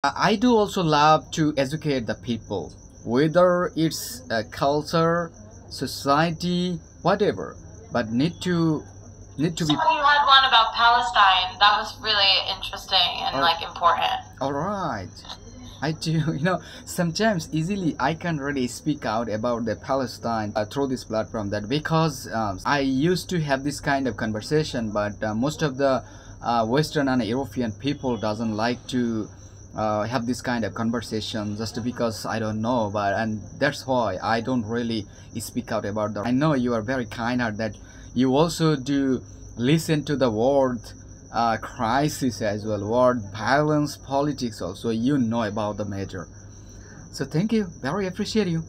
I do also love to educate the people, whether it's culture, society, whatever, but need to So be. you had one about Palestine. That was really interesting and All, like important. all right. I do, sometimes easily I can't really speak out about the Palestine through this platform that because I used to have this kind of conversation, but most of the Western and European people doesn't like to have this kind of conversation just because I don't know, but and that's why I don't really speak out about that. I know you are very kind hearted that you also do listen to the word crisis as well, word violence, politics also, you know about the major. So thank you, very appreciate you.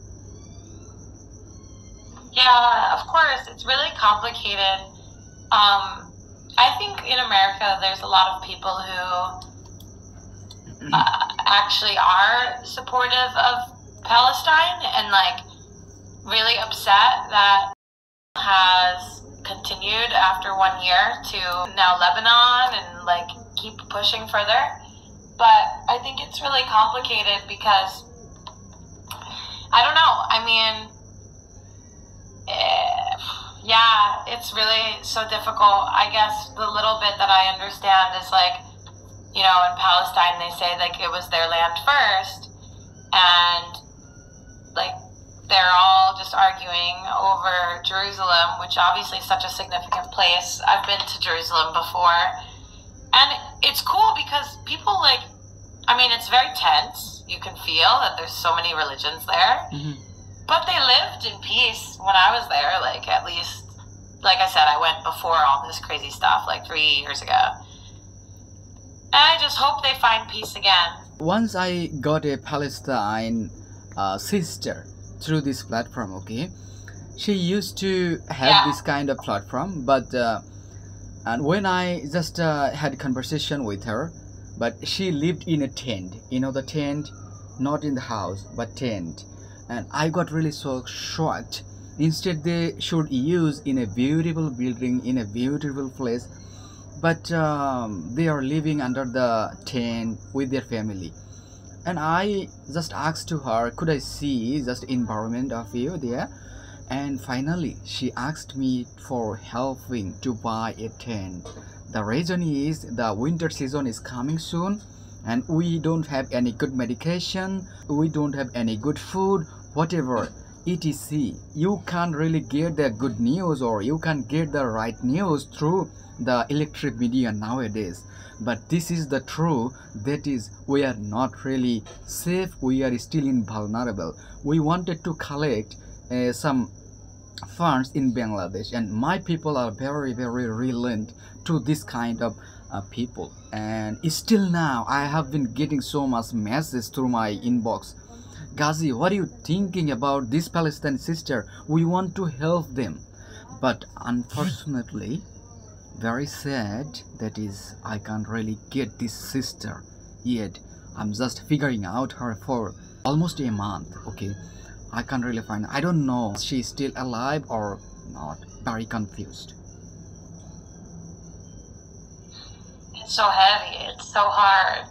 Yeah, of course. It's really complicated. I think in America, there's a lot of people who actually are supportive of Palestine and like really upset that has continued after 1 year to now Lebanon and like keep pushing further. But I think it's really complicated because I don't know. I mean, yeah, it's really so difficult. I guess the little bit that I understand is like, in Palestine, they say like it was their land first, and like they're all just arguing over Jerusalem, which obviously is such a significant place. I've been to Jerusalem before, and it's cool because people like, I mean, it's very tense. You can feel that there's so many religions there. But they lived in peace when I was there, like at least, like I said, I went before all this crazy stuff, like 3 years ago. And I just hope they find peace again. Once I got a Palestine sister through this platform, okay? She used to have this kind of platform, but and when I just had conversation with her, but she lived in a tent, the tent, not in the house, but tent. And I got really so shocked. Instead, they should use in a beautiful building, in a beautiful place, but they are living under the tent with their family. And I just asked to her, could I see just environment of you there? And finally, she asked me for helping to buy a tent. The reason is the winter season is coming soon, and we don't have any good medication, we don't have any good food, whatever etc. You can't really get the good news, or you can't get the right news through the electric media nowadays. But this is the true, that is, we are not really safe, we are still invulnerable. We wanted to collect some funds in Bangladesh, and my people are very relent to this kind of people, and still now I have been getting so much messages through my inbox. Ghazi, what are you thinking about this Palestine sister? We want to help them, but unfortunately, very sad, that is, I can't really get this sister yet. I'm just figuring out her for almost a month, okay? I can't really find, I don't know she's still alive or not. Very confused. It's so heavy. It's so hard.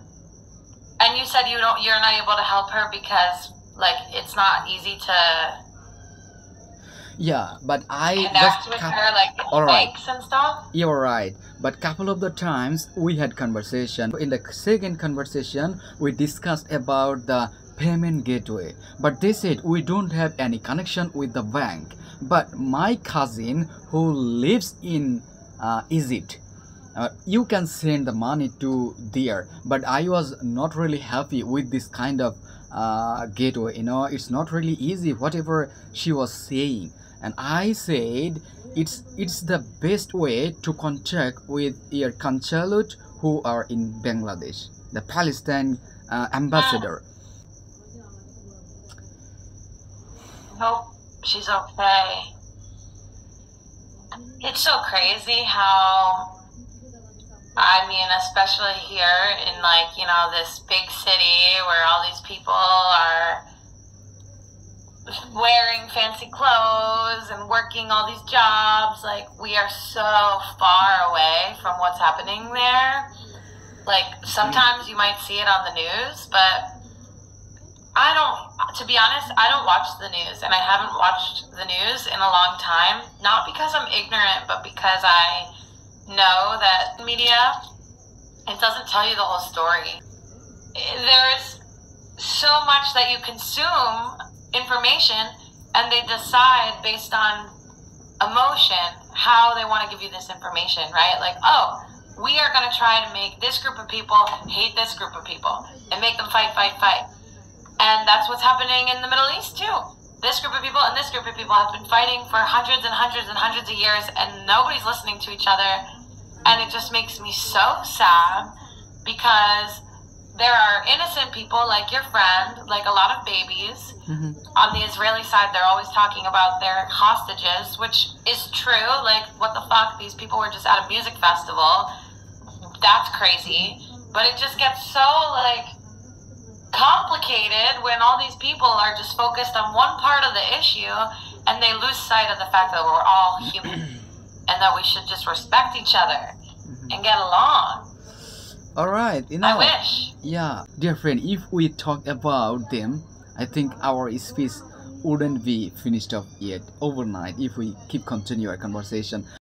And you said you're not able to help her because like it's not easy to Yeah, but I connect with her like all right, banks and stuff. you're right, but couple of the times we had conversation. In the second conversation, we discussed about the payment gateway, but they said we don't have any connection with the bank. But my cousin who lives in Egypt, you can send the money to there, but I was not really happy with this kind of gateway. It's not really easy whatever she was saying, and I said it's the best way to contact with your consulate who are in Bangladesh, the Palestine ambassador. Hope she's okay. It's so crazy how, I mean, especially here in like, this big city where all these people are wearing fancy clothes and working all these jobs, like we are so far away from what's happening there. Like, sometimes you might see it on the news, but I don't, to be honest, I don't watch the news, and I haven't watched the news in a long time. Not because I'm ignorant, but because I know that media, it doesn't tell you the whole story. There's so much that you consume information, and they decide based on emotion how they want to give you this information, right? Like, oh, we are going to try to make this group of people hate this group of people and make them fight, fight, fight. And that's what's happening in the Middle East too. This group of people and this group of people have been fighting for hundreds and hundreds and hundreds of years, and nobody's listening to each other. And it just makes me so sad, because there are innocent people like your friend, like a lot of babies. On the Israeli side, they're always talking about their hostages, which is true. Like, what the fuck? These people were just at a music festival. That's crazy. But it just gets so, like, complicated when all these people are just focused on one part of the issue, and they lose sight of the fact that we're all human and that we should just respect each other and get along. All right, I wish. Yeah, dear friend, if we talk about them, I think our speech wouldn't be finished up yet overnight if we keep continue our conversation.